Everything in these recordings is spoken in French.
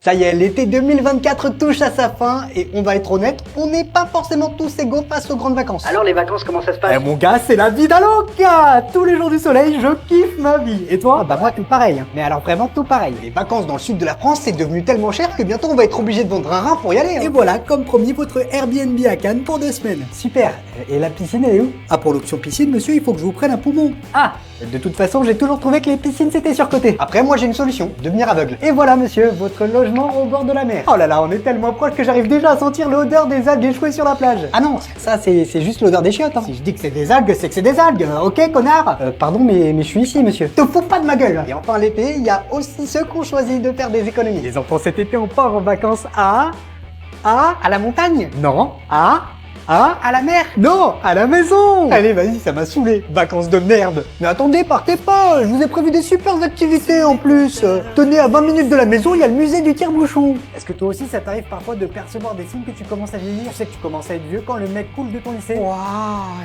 Ça y est, l'été 2024 touche à sa fin et on va être honnête, on n'est pas forcément tous égaux face aux grandes vacances. Alors les vacances, comment ça se passe? Mon gars, c'est la vie d'Aloca. Tous les jours du soleil, je kiffe ma vie. Et toi? Bah moi tout pareil, hein. Mais alors vraiment tout pareil. Les vacances dans le sud de la France, c'est devenu tellement cher que bientôt on va être obligé de vendre un rein pour y aller. Et voilà, comme promis, votre Airbnb à Cannes pour 2 semaines. Super. Et la piscine, elle est où? Ah, pour l'option piscine, monsieur, il faut que je vous prenne un poumon. Ah, de toute façon, j'ai toujours trouvé que les piscines c'était surcoté. Après, moi j'ai une solution, devenir aveugle. Et voilà, monsieur, votre logement au bord de la mer. Oh là là, on est tellement proche que j'arrive déjà à sentir l'odeur des algues échouées sur la plage. Ah non, ça c'est juste l'odeur des chiottes. Hein. Si je dis que c'est des algues, c'est que c'est des algues. Ok, connard. Pardon, mais je suis ici, monsieur. Te fous pas de ma gueule. Et enfin, l'été, il y a aussi ceux qui ont choisi de faire des économies. Les enfants, cet été, on part en vacances à la montagne. Non, à la mer. Non, à la maison. Allez, vas-y, ça m'a saoulé. Vacances de merde. Mais attendez, partez pas. Je vous ai prévu des super activités en plus. Tenez, à 20 minutes de la maison, il y a le musée du tire-bouchon. Est-ce que toi aussi ça t'arrive parfois de percevoir des signes que tu commences à vieillir? Tu sais que tu commences à être vieux quand le mec cool de ton lycée. Waouh,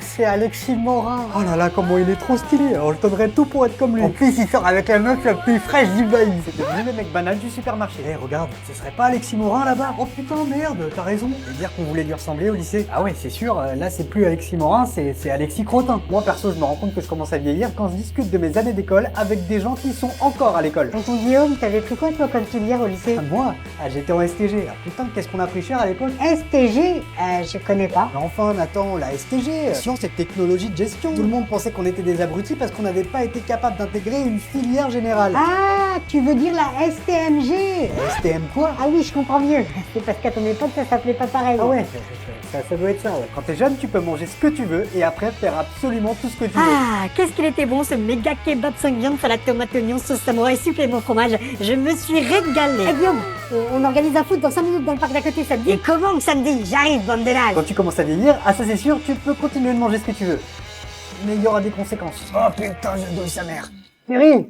c'est Alexis Morin. Oh là là, comment il est trop stylé. Alors je donnerais tout pour être comme lui. En plus, il sort avec la meuf la plus fraîche du bail. C'est devenu le mec banal du supermarché. Eh regarde, ce serait pas Alexis Morin là-bas? Oh putain merde, t'as raison. Et dire qu'on voulait lui ressembler au lycée. Ah ouais, c'est sûr, là c'est plus Alexis Morin, c'est Alexis Crotin. Moi perso, je me rends compte que je commence à vieillir quand je discute de mes années d'école avec des gens qui sont encore à l'école. Tonton Guillaume, t'avais pris quoi toi comme filière au lycée? Ah, moi? Ah, j'étais en STG. Ah, putain, qu'est-ce qu'on a pris cher à l'époque? STG? Je connais pas. Mais enfin, Nathan, la STG, sciences et technologies de gestion. Tout le monde pensait qu'on était des abrutis parce qu'on n'avait pas été capable d'intégrer une filière générale. Ah, tu veux dire la STMG? STM quoi? Ah oui, je comprends mieux. C'est parce qu'à ton époque, ça s'appelait pas pareil. Ah ouais, ça doit être ça, ouais. Quand t'es jeune, tu peux manger ce que tu veux et après faire absolument tout ce que tu veux. Ah, qu'est-ce qu'il était bon ce méga kebab 5 viandes, salade tomate oignon, sauce samouraï, supplément fromage. Je me suis régalé. Eh Guillaume, on organise un foot dans 5 minutes dans le parc d'à côté, ça te dit? Et comment que ça me dit? J'arrive, bande de naze. Quand tu commences à vieillir, ah ça c'est sûr, tu peux continuer de manger ce que tu veux. Mais il y aura des conséquences. Oh putain, je douille sa mère. Thierry,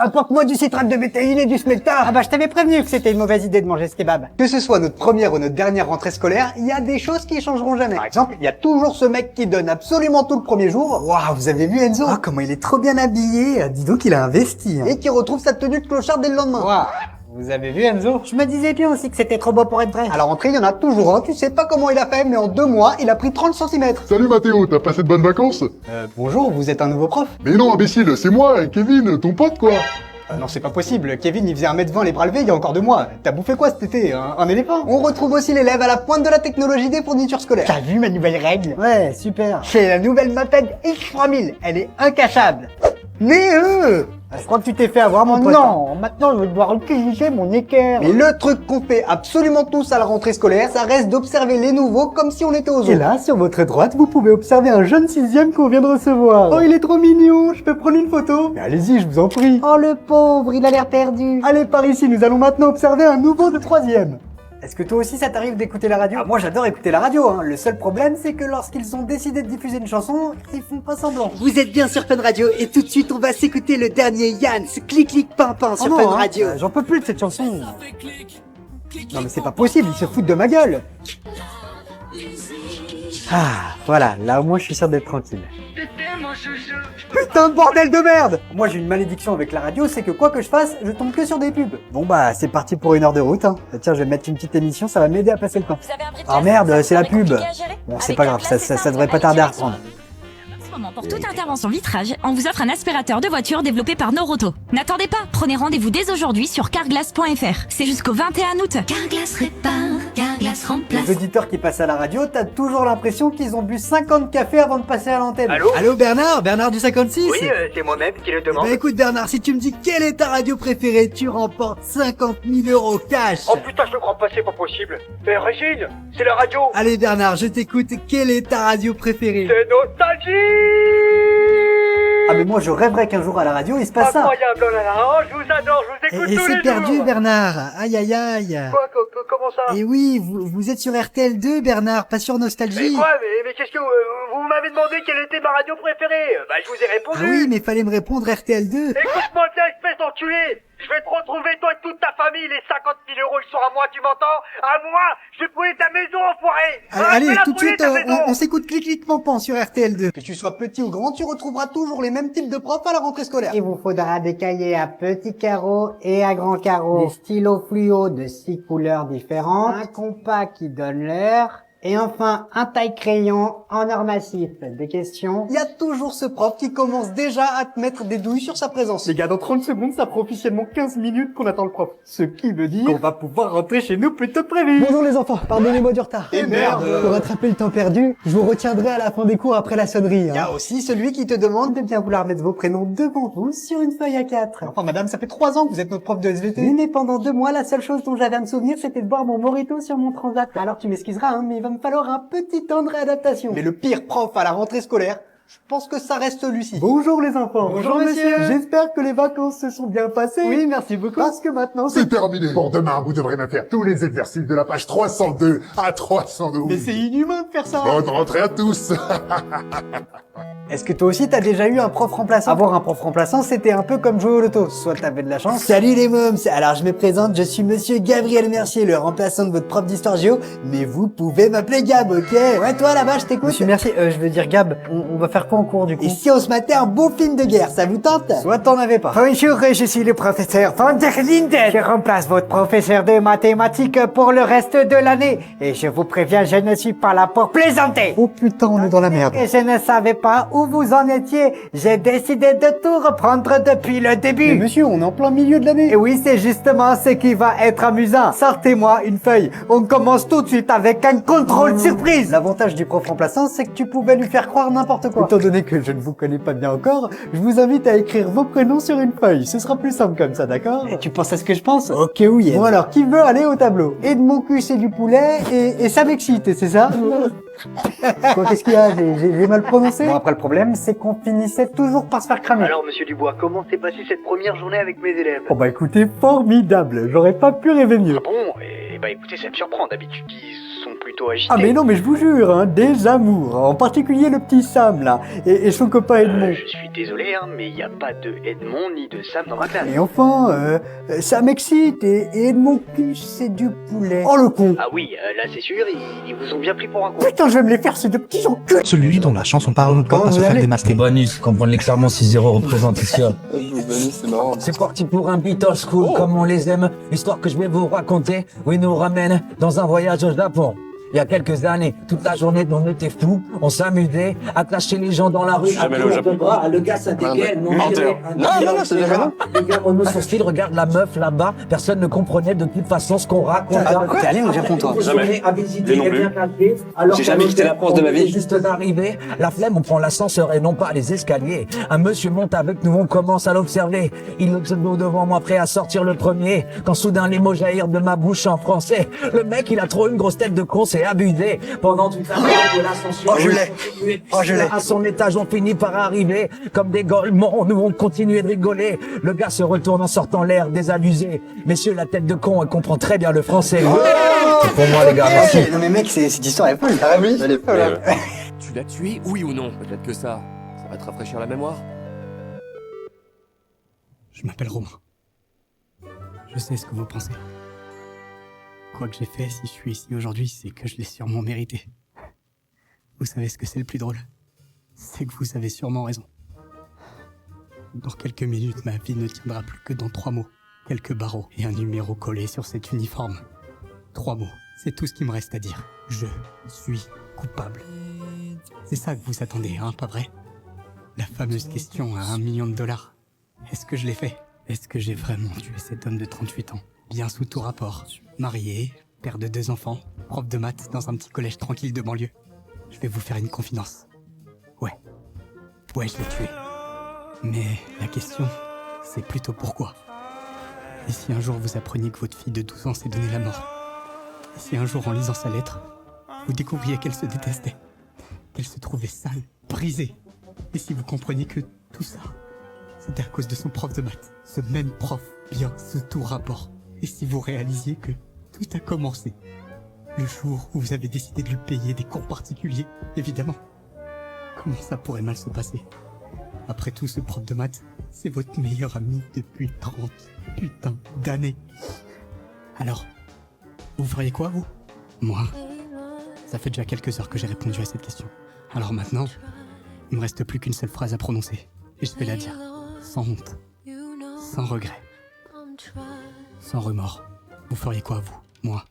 apporte-moi du citrate de bétaïne et du smecta. Ah bah je t'avais prévenu que c'était une mauvaise idée de manger ce kebab. Que ce soit notre première ou notre dernière rentrée scolaire, il y a des choses qui changeront jamais. Par exemple, il y a toujours ce mec qui donne absolument tout le premier jour. Waouh, vous avez vu Enzo? Ah comment il est trop bien habillé. Dis donc il a investi. Hein. Et qui retrouve sa tenue de clochard dès le lendemain. Waouh. Vous avez vu Enzo? Je me disais bien aussi que c'était trop beau pour être vrai. À la rentrée, il y en a toujours un, tu sais pas comment il a fait, mais en 2 mois, il a pris 30 cm. Salut Mathéo, t'as passé de bonnes vacances? Bonjour, vous êtes un nouveau prof? Mais non, imbécile, c'est moi, Kevin, ton pote quoi. Non, c'est pas possible. Kevin, il faisait 1m20 les bras levés il y a encore 2 mois. T'as bouffé quoi cet été? Un éléphant? On retrouve aussi l'élève à la pointe de la technologie des fournitures scolaires. T'as vu ma nouvelle règle? Ouais, super. C'est la nouvelle Maped X3000. Elle est incachable. Mais Je crois que tu t'es fait avoir mon pote. non, maintenant je vais devoir utiliser mon équerre. Mais le truc qu'on fait absolument tous à la rentrée scolaire, ça reste d'observer les nouveaux comme si on était aux Et autres. là, sur votre droite, vous pouvez observer un jeune 6e qu'on vient de recevoir. Oh, il est trop mignon. Je peux prendre une photo? Mais allez-y, je vous en prie. Oh le pauvre, il a l'air perdu. Allez, par ici, nous allons maintenant observer un nouveau de 3e. Est-ce que toi aussi ça t'arrive d'écouter la radio? Ah, moi j'adore écouter la radio, hein. Le seul problème c'est que lorsqu'ils ont décidé de diffuser une chanson, ils font pas semblant. Vous êtes bien sur Fun Radio et tout de suite on va s'écouter le dernier Yann, ce clic pimpin sur Oh non, Fun hein. Radio. J'en peux plus de cette chanson. Non mais c'est pas possible, ils se foutent de ma gueule. Ah, voilà, là au moins je suis sûr d'être tranquille. Putain de bordel de merde! Moi j'ai une malédiction avec la radio, c'est que quoi que je fasse, je tombe que sur des pubs. Bon bah c'est parti pour 1 heure de route, hein. Tiens, je vais mettre une petite émission, ça va m'aider à passer le temps. Ah merde, c'est la pub. Bon c'est pas grave, ça devrait pas tarder à reprendre. Pour toute intervention vitrage, on vous offre un aspirateur de voiture développé par Noroto. N'attendez pas, prenez rendez-vous dès aujourd'hui sur carglass.fr. C'est jusqu'au 21 août. Carglass répare, Carglass remplace. Les auditeurs qui passent à la radio, t'as toujours l'impression qu'ils ont bu 50 cafés avant de passer à l'antenne. Allô Bernard du 56? Oui, c'est moi-même qui le Bah demande. écoute Bernard, si tu me dis quelle est ta radio préférée, tu remportes 50 000 € cash. Oh putain, je le crois pas, c'est pas possible. Mais Régine, c'est la radio. Allez Bernard, je t'écoute, quelle est ta radio préférée? C'est Nostalgie. Ah mais moi je rêverais qu'un jour à la radio il se passe ça. Incroyable, oh là là, oh, je vous adore, je vous écoute Et tous c'est les perdu jours. Bernard, aïe aïe aïe. Quoi, comment ça? Et oui, vous êtes sur RTL2 Bernard, pas sur Mais Nostalgie. quoi, mais qu'est-ce que vous m'avez demandé quelle était ma radio préférée? Bah je vous ai répondu. Ah oui, mais fallait me répondre RTL2. Écoute-moi bien, espèce d'enculé. Je vais te retrouver, toi et toute ta famille. Les 50 000 euros, ils sont à moi, tu m'entends? À moi. Je vais brûler ta maison, enfoiré. Allez, Je vais la tout de brûler, suite, ta maison. on s'écoute Clic Pampan sur RTL2. Que tu sois petit ou grand, tu retrouveras toujours les mêmes types de profs à la rentrée scolaire. Il vous faudra des cahiers à petits carreaux et à grands carreaux, des stylos fluo de 6 couleurs différentes, un compas qui donne l'heure, et enfin un taille-crayon en or massif. Des questions? Il y a toujours ce prof qui commence déjà à te mettre des douilles sur sa présence. Les gars, dans 30 secondes, ça fera officiellement 15 minutes qu'on attend le prof. Ce qui veut dire qu'on va pouvoir rentrer chez nous plus tôt que prévu. Bonjour les enfants, pardonnez-moi du retard. Et merde. Pour rattraper le temps perdu, je vous retiendrai à la fin des cours après la sonnerie. Il y a aussi celui qui te demande de bien vouloir mettre vos prénoms devant vous sur une feuille à 4. Enfin madame, ça fait 3 ans que vous êtes notre prof de SVT. Oui, mais pendant 2 mois, la seule chose dont j'avais à me souvenir, c'était de boire mon morito sur mon transat. Alors tu m'excuseras, hein, mais il va me falloir un petit temps de réadaptation. Mais le pire prof à la rentrée scolaire, je pense que ça reste Lucie. Bonjour les enfants. Bonjour, monsieur. J'espère que les vacances se sont bien passées. Oui, merci beaucoup. Parce que maintenant, C'est terminé. Pour demain, vous devrez me faire tous les exercices de la page 302 à 312. Mais c'est inhumain de faire ça. Bonne rentrée à tous. Est-ce que toi aussi t'as déjà eu un prof remplaçant? Avoir un prof remplaçant, c'était un peu comme jouer au loto. Soit t'avais de la chance. Salut les mômes, alors je me présente, je suis monsieur Gabriel Mercier, le remplaçant de votre prof d'histoire géo, mais vous pouvez m'appeler Gab, ok? Ouais, toi là-bas, je t'écoute. Monsieur Mercier, je veux dire Gab, on va faire quoi en cours du coup? Et si on se matait un beau film de guerre, ça vous tente? Soit t'en avais pas. Bonjour, je suis le professeur Van der Linden. Je remplace votre professeur de mathématiques pour le reste de l'année. Et je vous préviens, je ne suis pas là pour plaisanter. Oh putain, on est dans la merde. Et je ne savais pas où vous en étiez. J'ai décidé de tout reprendre depuis le Mais début. monsieur, on est en plein milieu de l'année. Et oui, c'est justement ce qui va être amusant. Sortez-moi une feuille. On commence tout de suite avec un contrôle surprise. L'avantage du prof remplaçant, c'est que tu pouvais lui faire croire n'importe quoi. Étant donné que je ne vous connais pas bien encore, je vous invite à écrire vos prénoms sur une feuille. Ce sera plus simple comme ça, d'accord? Tu penses à ce que je pense? Ok, oui. Bon alors, qui veut aller au tableau? Et de mon cul, c'est du poulet, et ça m'excite, c'est ça? Quoi, qu'est-ce qu'il y a? J'ai mal prononcé? Bon, après, le problème, c'est qu'on finissait toujours par se faire cramer. Alors, monsieur Dubois, comment s'est passée cette première journée avec mes élèves? Oh bah écoutez, formidable. J'aurais pas pu rêver mieux. Ah bon? Eh bah écoutez, ça me surprend. D'habitude, ils sont plutôt agités. Ah mais non, mais je vous jure, hein, des amours. En particulier le petit Sam, là, et son copain Edmond. Je suis désolé, hein, mais il n'y a pas de Edmond ni de Sam dans ma classe. Et enfin, ça m'excite, et Edmond cul, c'est du poulet. Oh le con. Ah oui, là c'est sûr, ils vous ont bien pris pour un con. Putain, je vais me les faire, ces deux petits enculés. Celui dont la chanson parle pas se faire démasquer. Bonus, comprenez clairement 6-0 représente ici. C'est marrant. C'est parti pour un beat old school comme on les aime. L'histoire que je vais vous raconter, oui, nous ramène dans un voyage au Japon. Il y a quelques années, toute la journée, on était fous, on s'amusait à clasher les gens dans la rue. Le gars, ça dégaine. Non, c'est déjà non. Le gars, Renaud, son style, regarde la meuf là-bas. Personne ne comprenait de toute façon ce qu'on racontait. T'es allé au Japon, toi? Jamais. J'ai jamais quitté la France de ma vie. Juste d'arriver, la flemme, on prend l'ascenseur et non pas les escaliers. Un monsieur monte avec nous, on commence à l'observer. Il observe devant moi, prêt à sortir le premier. Quand soudain les mots jaillirent de ma bouche en français. Le mec, il a trop une grosse tête de con, c'est abusé. Pendant toute la période de l'ascension, je l'ai. À son étage, on finit par arriver. Comme des golements, nous on continuait de rigoler. Le gars se retourne en sortant l'air désabusé. Messieurs, la tête de con, elle comprend très bien le français. C'est pour moi, les gars, merci. Non mais mec, cette histoire est folle. Ah oui, elle est folle. Tu l'as tué, oui ou non? Peut-être que ça va te rafraîchir la mémoire. Je m'appelle Romain. Je sais ce que vous pensez. Quoi que j'ai fait, si je suis ici aujourd'hui, c'est que je l'ai sûrement mérité. Vous savez ce que c'est le plus drôle? C'est que vous avez sûrement raison. Dans quelques minutes, ma vie ne tiendra plus que dans 3 mots. Quelques barreaux et un numéro collé sur cet uniforme. 3 mots, c'est tout ce qui me reste à dire. Je suis coupable. C'est ça que vous attendez, hein, pas vrai? La fameuse question à $1 million. Est-ce que je l'ai fait? Est-ce que j'ai vraiment tué cet homme de 38 ans? Bien sous tout rapport. Marié, père de 2 enfants, prof de maths dans un petit collège tranquille de banlieue. Je vais vous faire une confidence. Ouais, je l'ai tué. Mais la question, c'est plutôt pourquoi. Et si un jour vous appreniez que votre fille de 12 ans s'est donné la mort? Et si un jour, en lisant sa lettre, vous découvriez qu'elle se détestait, qu'elle se trouvait sale, brisée? Et si vous compreniez que tout ça, c'était à cause de son prof de maths, ce même prof, bien sous tout rapport? Et si vous réalisiez que tout a commencé le jour où vous avez décidé de lui payer des cours particuliers, évidemment. Comment ça pourrait mal se passer? Après tout, ce prof de maths, c'est votre meilleur ami depuis 30 putain d'années. Alors, vous feriez quoi, vous? Moi, ça fait déjà quelques heures que j'ai répondu à cette question. Alors maintenant, il me reste plus qu'une seule phrase à prononcer. Et je vais la dire, sans honte, sans regret, sans remords. Vous feriez quoi, vous? Moi?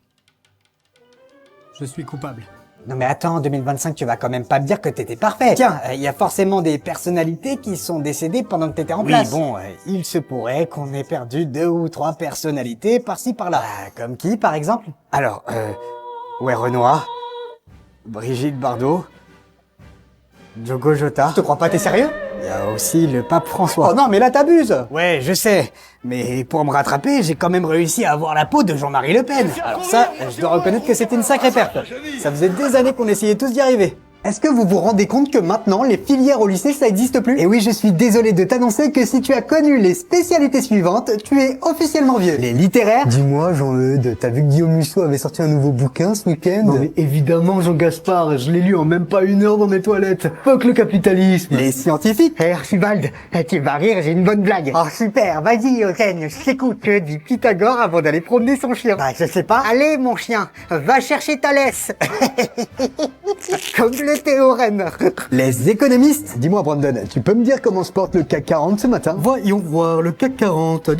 Je suis coupable. Non mais attends, 2025, tu vas quand même pas me dire que t'étais parfait. Tiens, il y a forcément des personnalités qui sont décédées pendant que t'étais en place. Oui, bon, il se pourrait qu'on ait perdu 2 ou 3 personnalités par-ci par-là. Comme qui, par exemple? Alors, ouais, Renoir, Brigitte Bardot, Diogo Jota. Je te crois pas, t'es sérieux? Il y a aussi le pape François. Oh non, mais là t'abuses. Ouais, je sais. Mais pour me rattraper, j'ai quand même réussi à avoir la peau de Jean-Marie Le Pen. Alors ça, je dois reconnaître que c'était une sacrée perte. Ça faisait des années qu'on essayait tous d'y arriver. Est-ce que vous vous rendez compte que maintenant, les filières au lycée, ça n'existe plus? Et oui, je suis désolé de t'annoncer que si tu as connu les spécialités suivantes, tu es officiellement vieux. Les littéraires? Dis-moi, Jean-Eudes, t'as vu que Guillaume Musso avait sorti un nouveau bouquin ce week-end? Non mais évidemment, Jean-Gaspard, je l'ai lu en même pas 1 heure dans mes toilettes. Fuck le capitalisme. Les scientifiques? Hé, Archibald, tu vas rire, j'ai une bonne blague. Oh super, vas-y Eugène, je t'écoute. Que dit Pythagore avant d'aller promener son chien? Bah, je sais pas. Allez mon chien, va chercher Thalès. Comme le théorème. Les économistes? Dis-moi Brandon, tu peux me dire comment se porte le CAC 40 ce matin? Voyons voir, le CAC 40.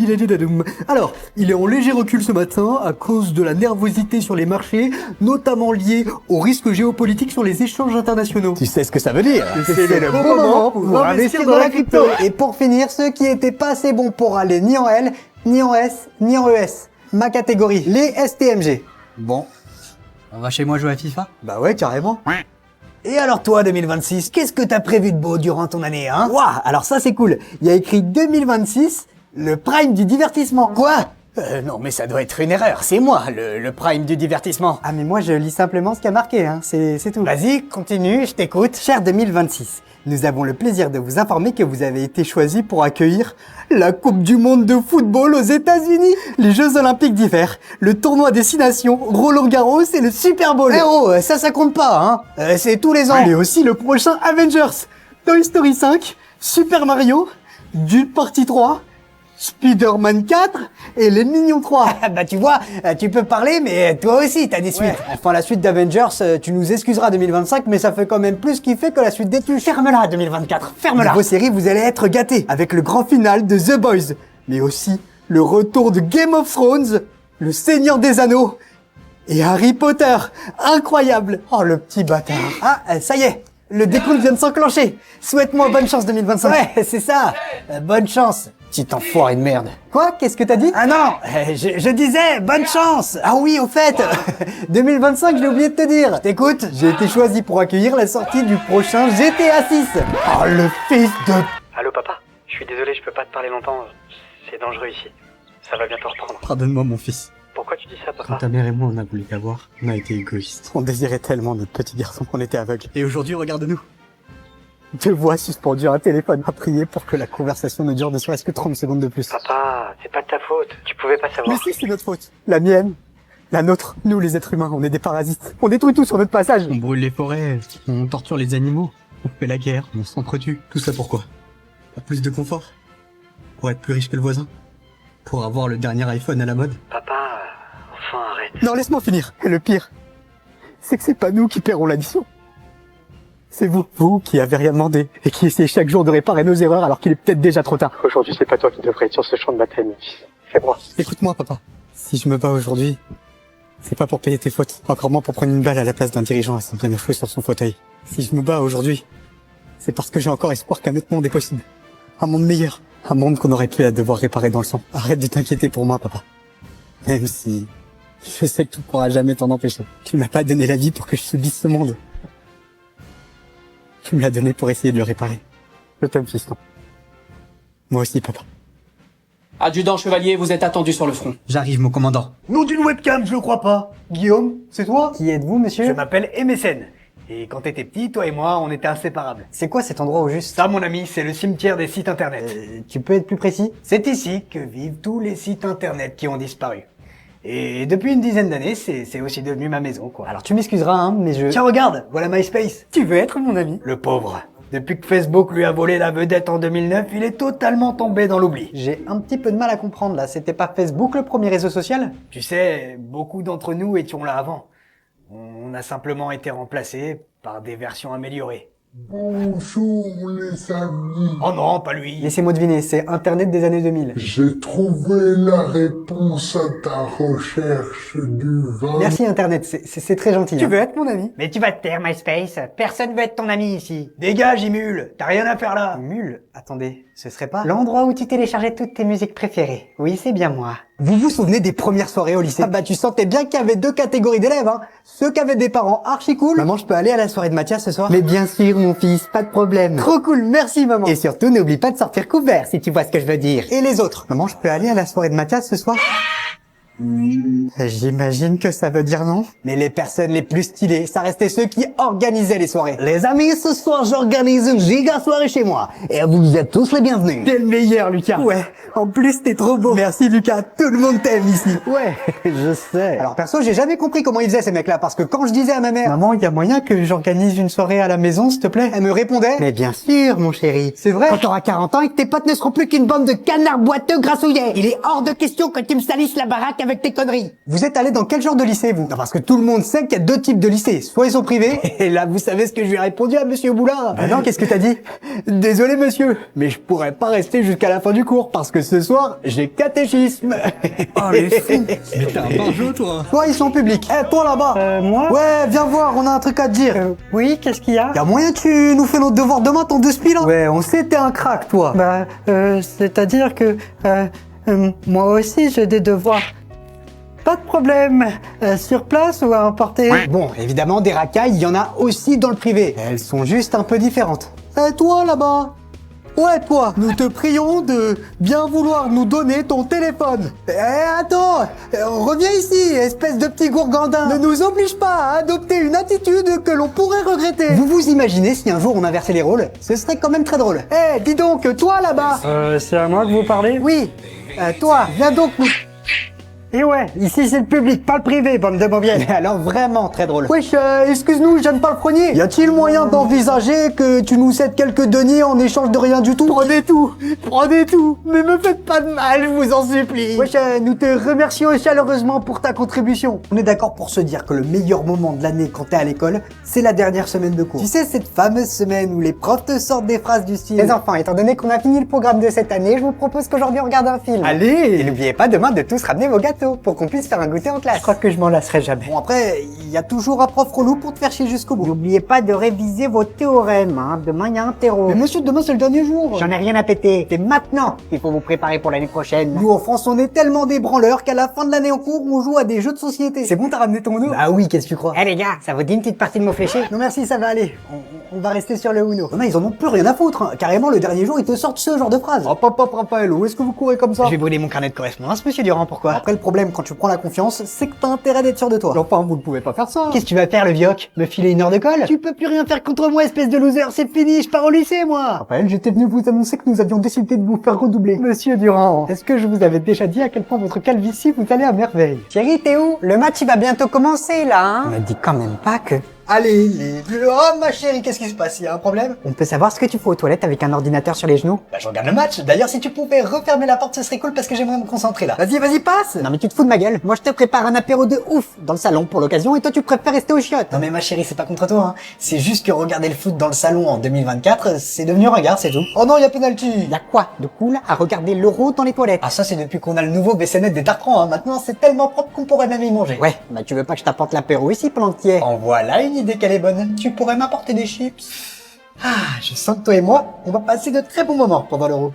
Alors, il est en léger recul ce matin à cause de la nervosité sur les marchés, notamment liée au risque géopolitique sur les échanges internationaux. Tu sais ce que ça veut dire? C'est le bon moment pour investir dans la crypto. Et pour finir, ceux qui étaient pas assez bons pour aller ni en L, ni en S, ni en ES. Ma catégorie, les STMG. Bon. On va chez moi jouer à FIFA? Bah ouais, carrément. Et alors toi, 2026, qu'est-ce que t'as prévu de beau durant ton année, hein? Ouah, alors ça c'est cool. Il y a écrit 2026, le prime du divertissement. Quoi? Non mais ça doit être une erreur, c'est moi, le prime du divertissement. Ah mais moi je lis simplement ce qu'il y a marqué, hein, c'est tout. Vas-y, continue, je t'écoute. Cher 2026, nous avons le plaisir de vous informer que vous avez été choisi pour accueillir la Coupe du Monde de football aux États-Unis, les Jeux Olympiques d'hiver, le tournoi des 6 nations, Roland Garros et le Super Bowl. Eh oh, ça compte pas, hein. C'est tous les ans. Et aussi le prochain Avengers, Toy Story 5, Super Mario, Dune Partie 3, Spider-Man 4 et Les Mignons 3. Bah tu vois, tu peux parler, mais toi aussi t'as des suites. Ouais. Enfin la suite d'Avengers, tu nous excuseras 2025, mais ça fait quand même plus kiffer que la suite des tuches. Ferme-la 2024, ferme-la. Vos séries, vous allez être gâtés avec le grand final de The Boys, mais aussi le retour de Game of Thrones, le Seigneur des Anneaux et Harry Potter. Incroyable. Oh le petit bâtard. Ah, ça y est. Le décompte vient de s'enclencher. Souhaite-moi bonne chance 2025. Ouais, c'est ça. Bonne chance. Petit enfoiré de merde. Quoi? Qu'est-ce que t'as dit? Ah non, je disais bonne chance. Ah oui, au fait, 2025, j'ai oublié de te dire. Je t'écoute, j'ai été choisi pour accueillir la sortie du prochain GTA 6. Oh, le fils de... Allô papa, je suis désolé, je peux pas te parler longtemps. C'est dangereux ici. Ça va bientôt reprendre. Pardonne-moi mon fils. Pourquoi tu dis ça papa? Quand ta mère et moi on a voulu t'avoir, on a été égoïstes. On désirait tellement notre petit garçon qu'on était aveugles. Et aujourd'hui, regarde-nous. 2 voix suspendues à un téléphone à prier pour que la conversation ne dure ne serait-ce que 30 secondes de plus. Papa, c'est pas de ta faute. Tu pouvais pas savoir. Mais si, c'est notre faute. La mienne. La nôtre. Nous, les êtres humains, on est des parasites. On détruit tout sur notre passage. On brûle les forêts, on torture les animaux, on fait la guerre, on s'entretue. Tout ça pourquoi? Pour plus de confort? Pour être plus riche que le voisin? Pour avoir le dernier iPhone à la mode? Papa, enfin arrête. Non, laisse-moi finir. Et le pire, c'est que c'est pas nous qui paierons l'addition. C'est vous qui avez rien demandé et qui essayez chaque jour de réparer nos erreurs alors qu'il est peut-être déjà trop tard. Aujourd'hui, c'est pas toi qui devrais être sur ce champ de bataille, mon fils. C'est moi. Écoute-moi, papa. Si je me bats aujourd'hui, c'est pas pour payer tes fautes. Encore moins pour prendre une balle à la place d'un dirigeant à s'en bien fouet sur son fauteuil. Si je me bats aujourd'hui, c'est parce que j'ai encore espoir qu'un autre monde est possible. Un monde meilleur. Un monde qu'on aurait pu devoir réparer dans le sang. Arrête de t'inquiéter pour moi, papa. Même si je sais que tout pourra jamais t'en empêcher. Tu m'as pas donné la vie pour que je subisse ce monde. Tu me l'as donné pour essayer de le réparer. Je t'aime, fiston. Moi aussi, papa. Adjudant chevalier, vous êtes attendu sur le front. J'arrive, mon commandant. Nom d'une webcam, je le crois pas. Guillaume, c'est toi? Qui êtes-vous, monsieur? Je m'appelle MSN. Et quand t'étais petit, toi et moi, on était inséparables. C'est quoi cet endroit au juste? Ça, mon ami, c'est le cimetière des sites internet. Tu peux être plus précis? C'est ici que vivent tous les sites internet qui ont disparu. Et depuis une dizaine d'années, c'est aussi devenu ma maison, quoi. Alors tu m'excuseras, hein, mais je... Tiens, regarde, voilà MySpace. Tu veux être mon ami? Le pauvre. Depuis que Facebook lui a volé la vedette en 2009, il est totalement tombé dans l'oubli. J'ai un petit peu de mal à comprendre là, c'était pas Facebook le premier réseau social? Tu sais, beaucoup d'entre nous étions là avant. On a simplement été remplacés par des versions améliorées. Bonjour les amis. Oh non, pas lui. Laissez-moi deviner, c'est Internet des années 2000. J'ai trouvé la réponse à ta recherche du vin. Merci Internet, c'est très gentil. Tu veux être mon ami? Mais tu vas te taire, MySpace. Personne veut être ton ami ici. Dégage, Imul. T'as rien à faire là. Mule? Attendez, ce serait pas l'endroit où tu téléchargeais toutes tes musiques préférées? Oui, c'est bien moi. Vous vous souvenez des premières soirées au lycée? Ah bah tu sentais bien qu'il y avait deux catégories d'élèves, hein. Ceux qui avaient des parents archi cool. Maman, je peux aller à la soirée de Mathias ce soir? Mais bien sûr, mon fils, pas de problème. Trop cool, merci maman. Et surtout, n'oublie pas de sortir couvert, si tu vois ce que je veux dire. Et les autres? Maman, je peux aller à la soirée de Mathias ce soir? J'imagine que ça veut dire non. Mais les personnes les plus stylées, ça restait ceux qui organisaient les soirées. Les amis, ce soir, j'organise une giga soirée chez moi. Et vous êtes tous les bienvenus. T'es le meilleur, Lucas. Ouais. En plus, t'es trop beau. Merci, Lucas. Tout le monde t'aime ici. Ouais, je sais. Alors, perso, j'ai jamais compris comment ils faisaient, ces mecs-là. Parce que quand je disais à ma mère, maman, il y a moyen que j'organise une soirée à la maison, s'il te plaît? Elle me répondait, mais bien sûr, mon chéri. C'est vrai. Quand t'auras 40 ans et que tes potes ne seront plus qu'une bande de canards boiteux grassouillets. Il est hors de question que tu me salisses la baraque avec tes conneries. Vous êtes allé dans quel genre de lycée, vous? Non, parce que tout le monde sait qu'il y a deux types de lycées. Soit ils sont privés, et là, vous savez ce que je lui ai répondu à monsieur Boulard. Ah non, qu'est-ce que t'as dit? Désolé, monsieur, mais je pourrais pas rester jusqu'à la fin du cours, parce que ce soir, j'ai catéchisme. Oh, les fous. Mais t'es un barjot, toi. Toi, ils sont publics. Eh, toi, là-bas. Moi? Ouais, viens voir, on a un truc à te dire. Oui, qu'est-ce qu'il y a? Y a moyen que tu nous fais notre devoir demain, ton 2 spies, là? Ouais, on sait t'es un crack, toi. Bah, c'est-à-dire que, moi aussi, j'ai des devoirs. Pas de problème. Sur place ou à emporter? Bon, évidemment, des racailles, il y en a aussi dans le privé. Elles sont juste un peu différentes. Et toi, là-bas? Ouais, toi, nous te prions de bien vouloir nous donner ton téléphone. Eh, attends, reviens ici, espèce de petit gourgandin. Ne nous oblige pas à adopter une attitude que l'on pourrait regretter. Vous vous imaginez si un jour on inversait les rôles? Ce serait quand même très drôle. Eh, dis donc, toi, là-bas. C'est à moi que vous parlez? Oui, toi, viens donc nous... Et ouais, ici c'est le public, pas le privé, bande de bobières. Mais alors vraiment très drôle. Wesh, excuse-nous, je viens de pas le prenier. Y a-t-il moyen d'envisager que tu nous cèdes quelques deniers en échange de rien du tout? Prenez tout, mais me faites pas de mal, je vous en supplie. Wesh, nous te remercions chaleureusement pour ta contribution. On est d'accord pour se dire que le meilleur moment de l'année quand t'es à l'école, c'est la dernière semaine de cours. Tu sais, cette fameuse semaine où les profs te sortent des phrases du style: les enfants, étant donné qu'on a fini le programme de cette année, je vous propose qu'aujourd'hui on regarde un film. Allez. Et n'oubliez pas demain de tous ramener vos gâteaux pour qu'on puisse faire un goûter en classe. Je crois que je m'en lasserai jamais. Bon, après, il y a toujours un prof relou pour te faire chier jusqu'au bout. N'oubliez pas de réviser vos théorèmes, hein. Demain, il y a un terreau. Mais monsieur, demain c'est le dernier jour. J'en ai rien à péter. C'est maintenant qu'il faut vous préparer pour l'année prochaine. Nous, en France, on est tellement des branleurs qu'à la fin de l'année en cours, on joue à des jeux de société. C'est bon, t'as ramené ton Uno? Ah oui, qu'est-ce que tu crois? Eh les gars, ça vous dit une petite partie de mots fléchés? Non merci, ça va aller. On va rester sur le Uno. Non, ils en ont plus rien à foutre. Hein. Carrément, le dernier jour, ils te sortent ce genre de phrase. Oh, papa, Raphaël, où est-ce que vous courez comme ça? Je vais brûler mon carnet de correspondance, monsieur Durand, pourquoi? Après, le problème, quand tu prends la confiance, c'est que t'as intérêt d'être sûr de toi. Enfin, vous ne pouvez pas faire ça. Qu'est-ce que tu vas faire, le vioc? Me filer une heure de colle? Tu peux plus rien faire contre moi, espèce de loser, c'est fini, je pars au lycée, moi. Raphaël, j'étais venu vous annoncer que nous avions décidé de vous faire redoubler. Monsieur Durand, est-ce que je vous avais déjà dit à quel point votre calvitie vous allait à merveille? Thierry, t'es où? Le match, il va bientôt commencer, là, hein? On me dit quand même pas que... Allez, les bleus. Oh, ma chérie, qu'est-ce qui se passe? Il y a un problème? On peut savoir ce que tu fais aux toilettes avec un ordinateur sur les genoux? Bah, je regarde le match. D'ailleurs, si tu pouvais refermer la porte, ce serait cool parce que j'aimerais me concentrer là. Vas-y, passe! Non, mais tu te fous de ma gueule. Moi, je te prépare un apéro de ouf dans le salon pour l'occasion et toi, tu préfères rester aux chiottes. Non, mais ma chérie, c'est pas contre toi, hein. C'est juste que regarder le foot dans le salon en 2024, c'est devenu ringard, c'est tout. Oh non, il y a penalty! Y'a quoi de cool à regarder l'euro dans les toilettes? Ah, ça, c'est depuis qu'on a le nouveau WC Net des Tartrans, hein. Maintenant, c'est tellement propre qu'on pourrait même y manger. Ouais, bah, tu veux pas que je t'apporte l'apéro ici pendant que t'y es? En voilà une idée qu'elle est bonne. Tu pourrais m'apporter des chips. Ah, je sens que toi et moi, on va passer de très bons moments pendant l'Euro.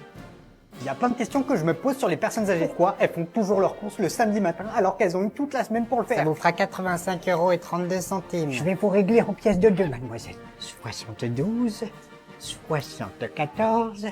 Il y a plein de questions que je me pose sur les personnes âgées. Pourquoi elles font toujours leurs courses le samedi matin alors qu'elles ont eu toute la semaine pour le faire? Ça vous fera 85,32 €. Je vais vous régler en pièces de 2, mademoiselle. 72, 74,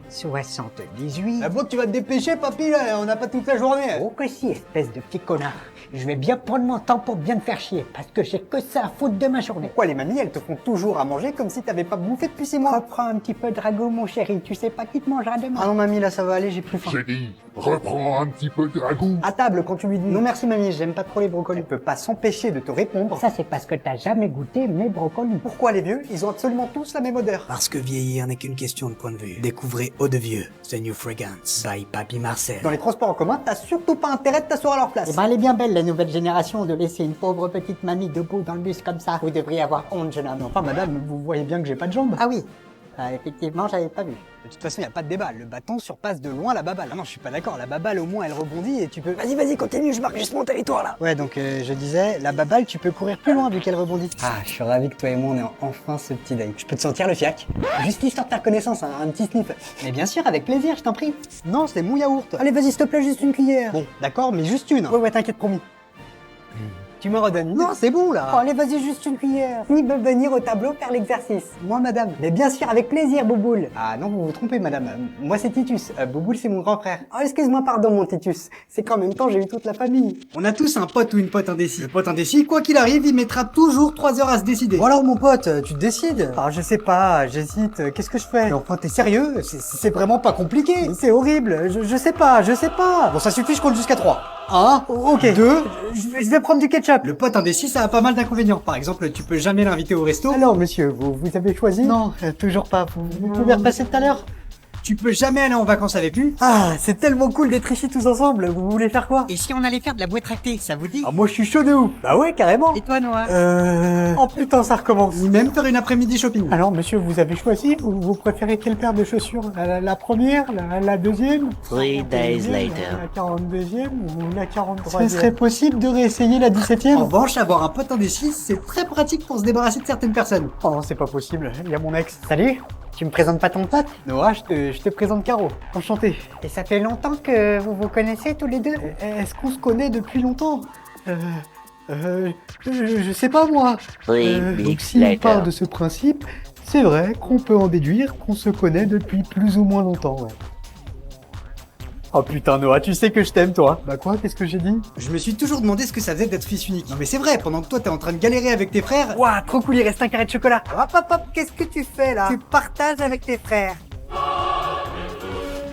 78... Ah bon, tu vas te dépêcher, papy, là, on n'a pas toute la journée. Oh que si, espèce de petit connard. Je vais bien prendre mon temps pour bien te faire chier, parce que j'ai que ça à foutre de ma journée. Pourquoi les mamies, elles te font toujours à manger comme si t'avais pas bouffé depuis 6 mois? Reprends un petit peu de ragoût, mon chéri, tu sais pas qui te mangera demain. Ah non, mamie, là, ça va aller, j'ai plus faim. J'ai dit, reprends un petit peu de ragoût. À table, quand tu lui dis non merci, mamie, j'aime pas trop les brocolis. Elle peut pas s'empêcher de te répondre. Ça, c'est parce que t'as jamais goûté mes brocolis. Pourquoi les vieux, ils ont absolument tous la même odeur? Parce que vieillir n'est qu'une question de point de vue. Découvrez Eau de Vieux, The New Fragrance, by Papy Marcel. Dans les transports en commun, t'as surtout pas intérêt de t'asseoir à leur place. Eh ben, elle est bien belle, la nouvelle génération, de laisser une pauvre petite mamie debout dans le bus comme ça. Vous devriez avoir honte, jeune homme. Enfin, madame, vous voyez bien que j'ai pas de jambes. Ah oui, effectivement, j'avais pas vu. De toute façon, y a pas de débat. Le bâton surpasse de loin la baballe. Ah non, je suis pas d'accord. La baballe, au moins, elle rebondit et tu peux... Vas-y, continue, je marque juste mon territoire, là. Ouais, donc, je disais, la baballe, tu peux courir plus loin vu qu'elle rebondit. Ah, je suis ravi que toi et moi, on ait enfin ce petit date. Je peux te sentir le fiac? Juste histoire de faire connaissance, hein, un petit sniff. Mais bien sûr, avec plaisir, je t'en prie. Non, c'est mon yaourt. Allez, vas-y, s'il te plaît, juste une cuillère. Bon, d'accord, mais juste une. Ouais, t'inquiète, promis. Tu me redonnes. Non, c'est bon, là. Oh, allez, vas-y, juste une cuillère. Ils veulent venir au tableau faire l'exercice. Moi, madame. Mais bien sûr, avec plaisir, Bouboule. Ah non, vous vous trompez, madame. Moi, c'est Titus. Bouboule, c'est mon grand frère. Oh, excuse-moi, pardon, mon Titus. C'est qu'en même temps, j'ai eu toute la famille. On a tous un pote ou une pote indécis. Le pote indécis, quoi qu'il arrive, il mettra toujours 3 heures à se décider. Bon alors, mon pote, tu te décides? Ah, je sais pas, j'hésite. Qu'est-ce que je fais? Mais enfin, t'es sérieux? C'est vraiment pas compliqué. C'est horrible. Je sais pas. Bon, ça suffit, je compte jusqu'à 3. 1, ok. 2, je vais prendre du ketchup. Le pote indécis, ça a pas mal d'inconvénients. Par exemple, tu peux jamais l'inviter au resto. Alors, monsieur, vous avez choisi? Non, toujours pas. Vous pouvez repasser tout à l'heure? Tu peux jamais aller en vacances avec lui. Ah, c'est tellement cool d'être ici tous ensemble. Vous voulez faire quoi? Et si on allait faire de la boîte tractée, ça vous dit? Ah, moi je suis chaud de ouf. Bah ouais, carrément. Et toi, Noah? Oh putain, ça recommence. Ni même faire une après-midi shopping. Alors, monsieur, vous avez choisi? Vous préférez quelle paire de chaussures? La première? La deuxième? 3 days later. La 42e ou la 43e? Ce serait possible de réessayer la 17e? En revanche, avoir un pote indécis, c'est très pratique pour se débarrasser de certaines personnes. Oh non, c'est pas possible. Il y a mon ex. Salut. Tu me présentes pas ton pote? Noah, je te présente Caro. Enchanté. Et ça fait longtemps que vous vous connaissez tous les deux? Est-ce qu'on se connaît depuis longtemps? Je sais pas moi. Donc si on part de ce principe, c'est vrai qu'on peut en déduire qu'on se connaît depuis plus ou moins longtemps, ouais. Oh putain Noah, tu sais que je t'aime toi. Bah quoi, qu'est-ce que j'ai dit? Je me suis toujours demandé ce que ça faisait d'être fils unique. Non mais c'est vrai, pendant que toi t'es en train de galérer avec tes frères... Ouah, trop cool, il reste un carré de chocolat. Hop, qu'est-ce que tu fais là? Tu partages avec tes frères.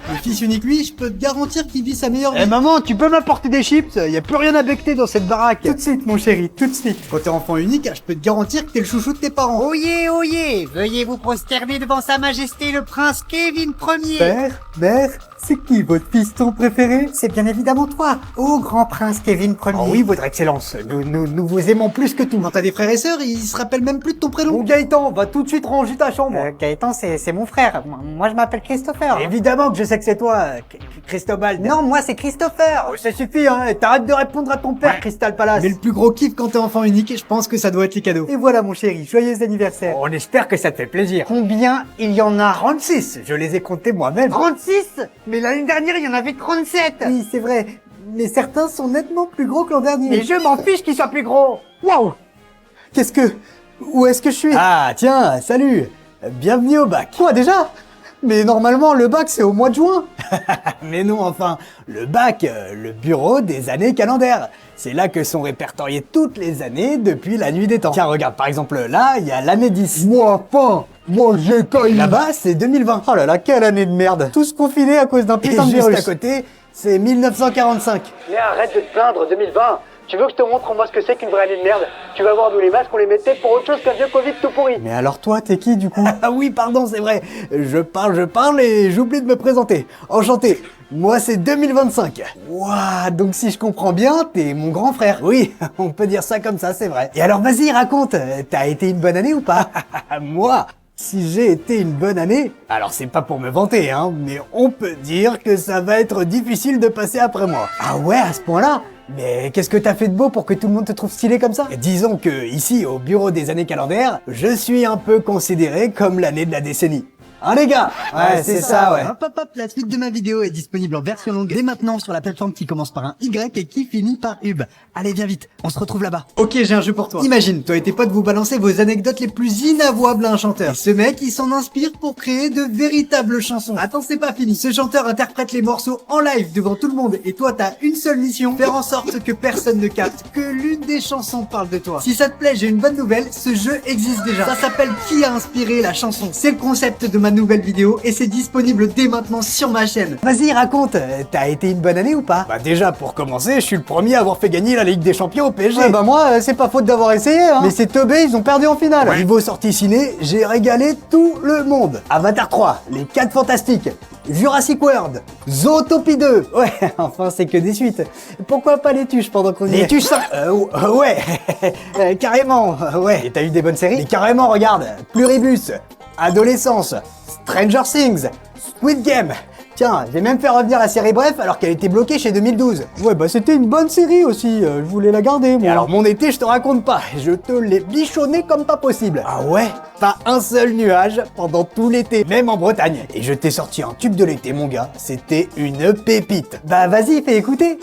Le fils unique, lui, je peux te garantir qu'il vit sa meilleure vie. Eh maman, tu peux m'apporter des chips? Y a plus rien à becter dans cette baraque. Tout de suite, mon chéri, tout de suite. Quand t'es enfant unique, je peux te garantir que t'es le chouchou de tes parents. Oyez, veuillez vous prosterner devant sa majesté le prince Kevin Ier. Mère, c'est qui votre fiston préféré? C'est bien évidemment toi, ô grand prince Kevin Ier. Oh oui, votre excellence, nous vous aimons plus que tout. Quand t'as des frères et sœurs, ils se rappellent même plus de ton prénom. Bon Gaëtan, va tout de suite ranger ta chambre. Gaëtan, c'est mon frère. Moi, je m'appelle Christopher. Évidemment que je sais que c'est toi, Cristobal. Non, moi c'est Christopher. Oh, ça suffit, hein, t'arrêtes de répondre à ton père, Crystal Palace. Mais le plus gros kiff quand t'es enfant unique, je pense que ça doit être les cadeaux. Et voilà mon chéri, joyeux anniversaire. On espère que ça te fait plaisir. Combien il y en a? 36, je les ai comptés moi-même. 36? Mais l'année dernière, il y en avait 37. Oui, c'est vrai, mais certains sont nettement plus gros que l'an dernier. Mais je m'en fiche qu'ils soient plus gros. Waouh! Où est-ce que je suis? Ah, tiens, salut! Bienvenue au bac. Quoi, déjà? Mais normalement, le bac, c'est au mois de juin. Mais non, enfin, le bac, le bureau des années calendaires. C'est là que sont répertoriées toutes les années depuis la nuit des temps. Tiens, regarde, par exemple, là, il y a l'année 10. Moi, j'ai connu. Là-bas, c'est 2020. Oh là là, quelle année de merde. Tous confinés à cause d'un putain de virus. Et juste à côté, c'est 1945. Mais arrête de te plaindre, 2020. Tu veux que je te montre moi ce que c'est qu'une vraie année de merde? Tu vas voir, nous les masques, on les mettait pour autre chose qu'un vieux Covid tout pourri. Mais alors toi, t'es qui du coup? Ah oui, pardon, c'est vrai. Je parle et j'oublie de me présenter. Enchanté. Moi, c'est 2025. Ouah, donc si je comprends bien, t'es mon grand frère. Oui, on peut dire ça comme ça, c'est vrai. Et alors, vas-y, raconte. T'as été une bonne année ou pas? Moi? Si j'ai été une bonne année, alors c'est pas pour me vanter, hein, mais on peut dire que ça va être difficile de passer après moi. Ah ouais, à ce point-là? Mais qu'est-ce que t'as fait de beau pour que tout le monde te trouve stylé comme ça? Disons que ici, au bureau des années calendaires, je suis un peu considéré comme l'année de la décennie. Hein les gars? Ouais, c'est ça, ouais. Hop, hop, hop, la suite de ma vidéo est disponible en version longue dès maintenant sur la plateforme qui commence par un Y et qui finit par Hub. Allez, viens vite, on se retrouve là-bas. Ok, j'ai un jeu pour toi. Imagine, toi et tes potes vous balancez vos anecdotes les plus inavouables à un chanteur. Et ce mec, il s'en inspire pour créer de véritables chansons. Attends, c'est pas fini. Ce chanteur interprète les morceaux en live devant tout le monde et toi, t'as une seule mission, faire en sorte que personne ne capte que l'une des chansons parle de toi. Si ça te plaît, j'ai une bonne nouvelle, ce jeu existe déjà. Ça s'appelle Qui a inspiré la chanson. C'est le concept de ma nouvelle vidéo et c'est disponible dès maintenant sur ma chaîne. Vas-y, raconte, t'as été une bonne année ou pas? Bah déjà, pour commencer, je suis le premier à avoir fait gagner la Ligue des Champions au PSG. Ouais, bah moi, c'est pas faute d'avoir essayé, hein. Mais c'est teubé, ils ont perdu en finale. Ouais. Niveau sortie ciné, j'ai régalé tout le monde. Avatar 3, Les 4 Fantastiques, Jurassic World, Zootopie 2. Ouais, enfin, c'est que des suites. Pourquoi pas les tuches pendant qu'on y est? Les tuches, ça ouais. Carrément, ouais. Et t'as eu des bonnes séries? Mais carrément, regarde, Pluribus, Adolescence, Stranger Things, Squid Game. Tiens, j'ai même fait revenir la série Bref alors qu'elle était bloquée chez 2012. Ouais, bah c'était une bonne série aussi, je voulais la garder, moi. Et alors mon été, je te raconte pas, je te l'ai bichonné comme pas possible. Ah ouais? Pas un seul nuage pendant tout l'été, même en Bretagne. Et je t'ai sorti un tube de l'été, mon gars, c'était une pépite. Bah vas-y, fais écouter.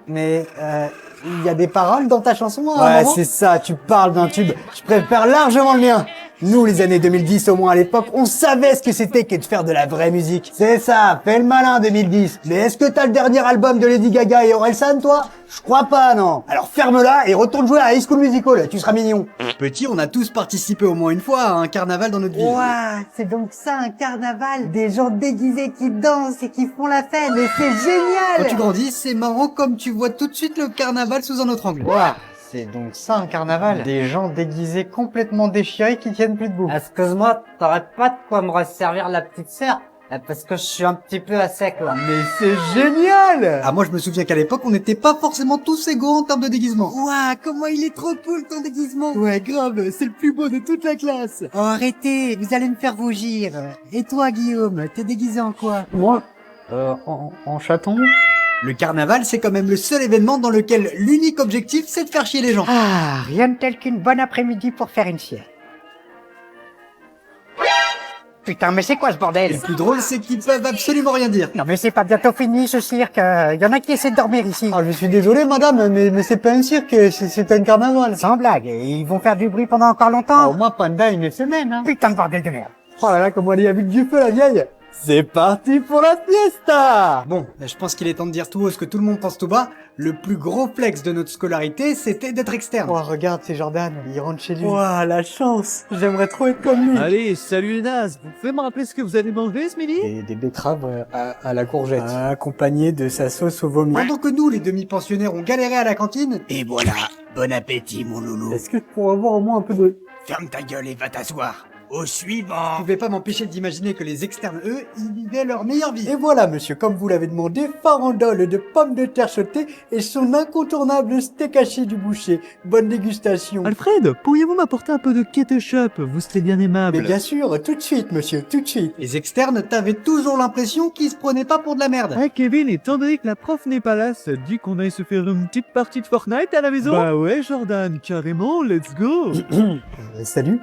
Mais il y a des paroles dans ta chanson à un moment? Ouais, c'est ça, tu parles d'un tube. Je préfère largement le mien. Nous, les années 2010, au moins à l'époque, on savait ce que c'était que de faire de la vraie musique. C'est ça, fais le malin 2010. Mais est-ce que t'as le dernier album de Lady Gaga et Orelsan, toi? Je crois pas, non. Alors ferme-la et retourne jouer à High School Musical, tu seras mignon. Petit, on a tous participé au moins une fois à un carnaval dans notre vie. Ouah, c'est donc ça un carnaval? Des gens déguisés qui dansent et qui font la fête, mais c'est génial! Quand tu grandis, c'est marrant comme tu vois tout de suite le carnaval sous un autre angle. Ouah, c'est donc ça un carnaval? Des gens déguisés complètement déchirés qui tiennent plus debout. Excuse-moi, t'aurais pas de quoi me resservir la petite sœur? Parce que je suis un petit peu à sec là. Mais c'est génial! Ah, moi je me souviens qu'à l'époque on n'était pas forcément tous égaux en termes de déguisement. Ouah, comment il est trop cool ton déguisement! Ouais, grave, c'est le plus beau de toute la classe! Oh arrêtez, vous allez me faire rougir. Et toi Guillaume, t'es déguisé en quoi? Moi, en chaton. Le carnaval, c'est quand même le seul événement dans lequel l'unique objectif c'est de faire chier les gens. Ah, rien de tel qu'une bonne après-midi pour faire une sieste. Putain, mais c'est quoi ce bordel? Et le plus drôle, c'est qu'ils peuvent absolument rien dire. Non mais c'est pas bientôt fini ce cirque, y en a qui essaient de dormir ici. Ah, je suis désolé madame, mais c'est pas un cirque, c'est un carnaval. Sans blague, et ils vont faire du bruit pendant encore longtemps. Ah, au moins pendant une semaine, hein. Putain de bordel de merde. Oh là là, comment elle est avec du feu la vieille. C'est parti pour la fiesta! Bon, je pense qu'il est temps de dire tout haut ce que tout le monde pense tout bas. Le plus gros flex de notre scolarité, c'était d'être externe. Oh, regarde, c'est Jordan, il rentre chez lui. Ouah, la chance! J'aimerais trop être comme lui. Allez, salut les nazes! Vous pouvez me rappeler ce que vous allez manger ce midi? Et des betteraves à la courgette, accompagnées de sa sauce au vomi. Pendant que nous, les demi-pensionnaires, on galéré à la cantine. Et voilà, bon appétit mon loulou. Est-ce que tu pourrais avoir au moins un peu de... Ferme ta gueule et va t'asseoir. Au suivant. Je pouvais pas m'empêcher d'imaginer que les externes, eux, ils vivaient leur meilleure vie. Et voilà, monsieur, comme vous l'avez demandé, farandole de pommes de terre sautées et son incontournable steak haché du boucher. Bonne dégustation. Alfred, pourriez-vous m'apporter un peu de ketchup? Vous serez bien aimable. Mais bien sûr, tout de suite, monsieur, tout de suite. Les externes, t'avais toujours l'impression qu'ils se prenaient pas pour de la merde. Hey Kevin, étant donné que la prof n'est pas là, ça te dit qu'on aille se faire une petite partie de Fortnite à la maison? Bah ouais, Jordan, carrément, let's go. Salut,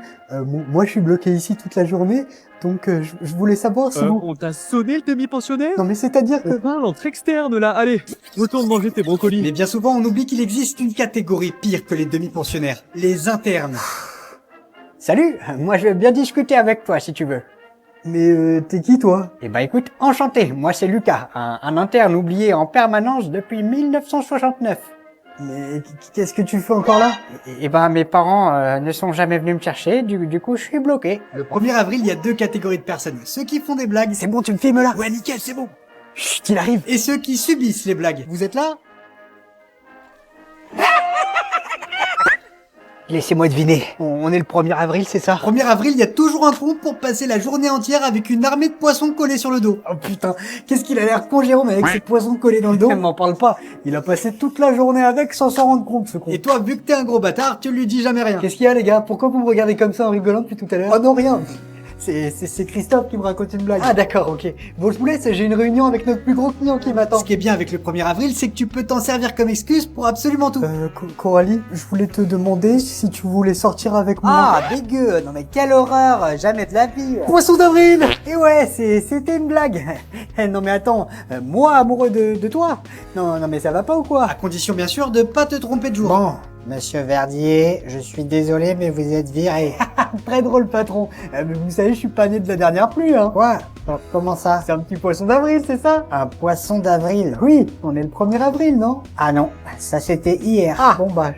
moi je suis bloqué ici toute la journée, donc je voulais savoir si vous... On t'a sonné le demi-pensionnaire? Non mais c'est-à-dire que... parle entre externes là, allez, retourne manger tes brocolis. Mais bien souvent on oublie qu'il existe une catégorie pire que les demi-pensionnaires, les internes. Salut, moi je veux bien discuter avec toi si tu veux. Mais t'es qui toi? Eh ben écoute, enchanté, moi c'est Lucas, un interne oublié en permanence depuis 1969. Mais qu'est-ce que tu fais encore là? Eh ben mes parents ne sont jamais venus me chercher, du coup je suis bloqué. Le 1er avril, il y a deux catégories de personnes. Ceux qui font des blagues. C'est bon, tu me filmes là? Ouais, nickel, c'est bon. Chut, il arrive. Et ceux qui subissent les blagues. Vous êtes là? Laissez-moi deviner, on est le 1er avril, c'est ça? 1er avril, il y a toujours un con pour passer la journée entière avec une armée de poissons collés sur le dos. Oh putain, qu'est-ce qu'il a l'air con Jérôme avec ses poissons collés dans le dos? M'en parle pas, il a passé toute la journée avec sans s'en rendre compte ce con. Et toi, vu que t'es un gros bâtard, tu lui dis jamais rien. Qu'est-ce qu'il y a les gars? Pourquoi vous me regardez comme ça en rigolant depuis tout à l'heure? Oh non, rien. C'est Christophe qui me raconte une blague. Ah d'accord, ok. Bon, je vous laisse, j'ai une réunion avec notre plus gros client qui m'attend. Ce qui est bien avec le 1er avril, c'est que tu peux t'en servir comme excuse pour absolument tout. Coralie, je voulais te demander si tu voulais sortir avec moi. Ah, dégueu. Non mais quelle horreur. Jamais de la vie. Poisson d'avril. Et ouais, c'était une blague. Non mais attends, moi amoureux de toi? Non mais ça va pas ou quoi? À condition bien sûr de pas te tromper de jour. Bon, monsieur Verdier, je suis désolé mais vous êtes viré. Très drôle patron. Mais vous savez, je suis pas né de la dernière pluie, hein. Quoi? Comment ça? C'est un petit poisson d'avril, c'est ça? Un poisson d'avril? Oui, on est le 1er avril, non? Ah non, ça c'était hier. Ah bon bah,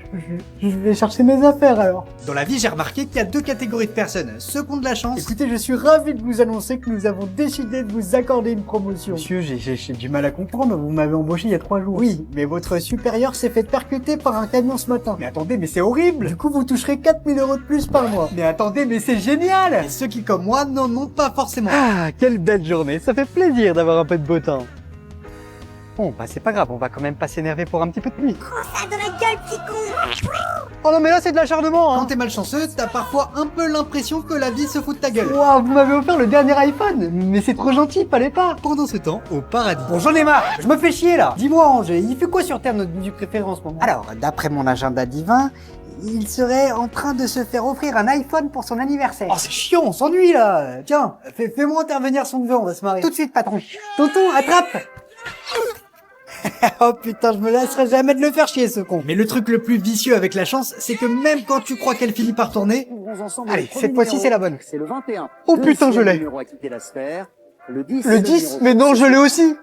je vais chercher mes affaires alors. Dans la vie, j'ai remarqué qu'il y a 2 catégories de personnes. Ceux qui ont de la chance. Écoutez, je suis ravi de vous annoncer que nous avons décidé de vous accorder une promotion. Monsieur, j'ai du mal à comprendre, vous m'avez embauché il y a 3 jours. Oui, mais votre supérieur s'est fait percuter par un camion ce matin. Mais attendez, mais c'est horrible. Du coup, vous toucherez 4000 € de plus par mois. Mais attendez, mais c'est génial. Et ceux qui, comme moi, n'en ont pas forcément. Ah, quelle belle journée, ça fait plaisir d'avoir un peu de beau temps. Bon, bah c'est pas grave, on va quand même pas s'énerver pour un petit peu de pluie. Oh, ça a de la gueule, petit con. Oh non mais là c'est de l'acharnement, hein. Quand t'es malchanceux, t'as parfois un peu l'impression que la vie se fout de ta gueule. Waouh, vous m'avez offert le dernier iPhone. Mais c'est trop gentil, fallait pas. Pendant ce temps, au paradis. Bon, j'en ai marre, je me fais chier là. Dis-moi Ange, il fait quoi sur Terre notre musique préférée en ce moment? Alors, d'après mon agenda divin, il serait en train de se faire offrir un iPhone pour son anniversaire. Oh c'est chiant, on s'ennuie là. Tiens, fais-moi intervenir son neveu, on va se marrer. Tout de suite patron. Tonton, attrape. Oh putain, je me laisserai jamais de le faire chier ce con. Mais le truc le plus vicieux avec la chance, c'est que même quand tu crois qu'elle finit par tourner... Allez, cette fois-ci c'est la bonne. C'est le 21. Oh putain, je l'ai. Le 10, le 10, mais non, je l'ai aussi.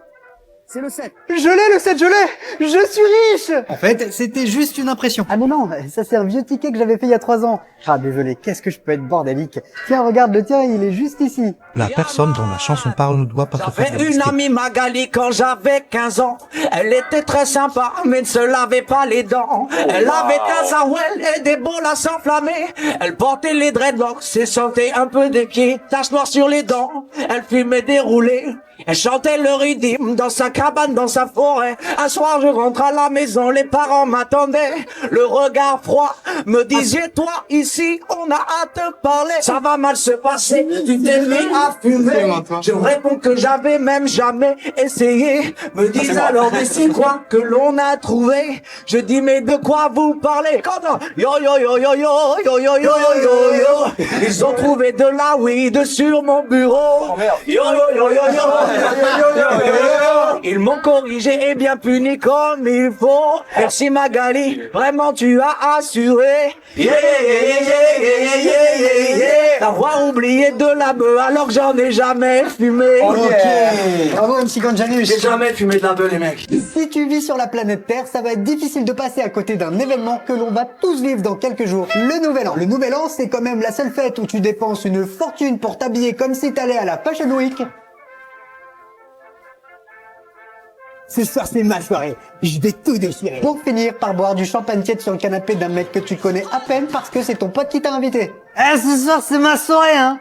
C'est le 7. Je l'ai le 7, je l'ai. Je suis riche. En fait, c'était juste une impression. Ah mais non, ça c'est un vieux ticket que j'avais fait il y a 3 ans. Ah désolé, qu'est-ce que je peux être bordélique. Tiens, regarde, le tien, il est juste ici. La personne dont la chanson parle ne doit pas te faire J'avais une détester. amie Magali quand j'avais 15 ans. Elle était très sympa, mais ne se lavait pas les dents. Elle avait un sarouel et des boules à s'enflammer. Elle portait les dreadlocks et sentait un peu des pieds. Taches noires sur les dents, elle fumait des roulés. Elle chantait le rythme dans sa cabane, dans sa forêt. Un soir, je rentre à la maison, les parents m'attendaient. Le regard froid me disait, toi, ici, on a à te parler. Ça va mal se passer, tu t'es mis à fumer. Je réponds que j'avais même jamais essayé. Me disent alors, mais c'est quoi que l'on a trouvé? Je dis, mais de quoi vous parlez? Yo, yo, yo, yo, yo, yo, yo, yo, yo, yo, yo. Ils ont trouvé de la weed sur mon bureau. Yo, yo, yo, yo, yo. Ils m'ont corrigé et bien puni comme il faut. Merci Magali, vraiment tu as assuré. Yeah, yeah, yeah, yeah, yeah, yeah, yeah, yeah. D'avoir oublié de la bœuf alors que j'en ai jamais fumé. Ok. Bravo MC Ganjanus. J'ai jamais fumé de la bœuf les mecs. Si tu vis sur la planète Terre, ça va être difficile de passer à côté d'un événement que l'on va tous vivre dans quelques jours. Le Nouvel An. Le Nouvel An, c'est quand même la seule fête où tu dépenses une fortune pour t'habiller comme si t'allais à la Fashion Week. Ce soir, c'est ma soirée. Je vais tout déchirer. Pour finir par boire du champagne tiède sur le canapé d'un mec que tu connais à peine parce que c'est ton pote qui t'a invité. Eh, ce soir, c'est ma soirée, hein.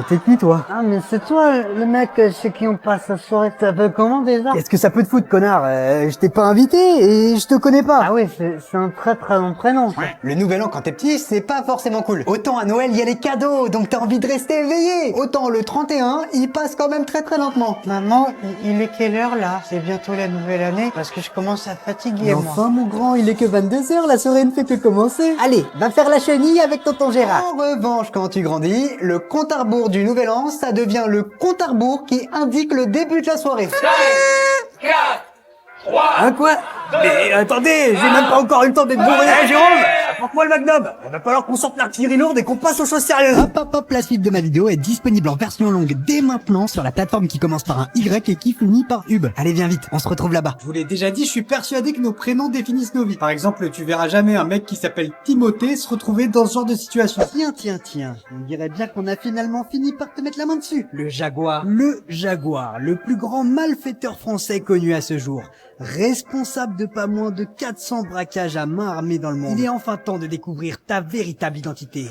T'es qui, toi? Ah, mais c'est toi, le mec chez qui on passe la soirée. Tu t'appelles comment, déjà? Qu'est-ce que ça peut te foutre, connard? Je t'ai pas invité et je te connais pas. Ah oui, c'est un très très long prénom, ça. Le Nouvel An, quand t'es petit, c'est pas forcément cool. Autant à Noël, il y a les cadeaux, donc t'as envie de rester éveillé. Autant le 31, il passe quand même très très lentement. Maman, il est quelle heure, là? C'est bientôt la nouvelle année, parce que je commence à fatiguer, Mais moi. enfin, mon grand, il est que 22h, la soirée ne fait que commencer. Allez, va faire la chenille avec tonton Gérard. En revanche, quand tu grandis, le compte à rebours du Nouvel An, ça devient le compte à rebours qui indique le début de la soirée. 5, 4, 3, Hein, quoi? Mais attendez, j'ai même pas encore eu le temps d'être bourré. Eh, Jérôme, apporte-moi le magnum. Il va falloir qu'on sorte l'artillerie lourde et qu'on passe aux choses sérieuses. Hop hop hop, la suite de ma vidéo est disponible en version longue dès maintenant sur la plateforme qui commence par un Y et qui finit par Hub. Allez, viens vite, on se retrouve là-bas. Je vous l'ai déjà dit, je suis persuadé que nos prénoms définissent nos vies. Par exemple, tu verras jamais un mec qui s'appelle Timothée se retrouver dans ce genre de situation. Tiens, on dirait bien qu'on a finalement fini par te mettre la main dessus. Le Jaguar, le plus grand malfaiteur français connu à ce jour. Responsable de pas moins de 400 braquages à main armée dans le monde. Il est enfin temps de découvrir ta véritable identité.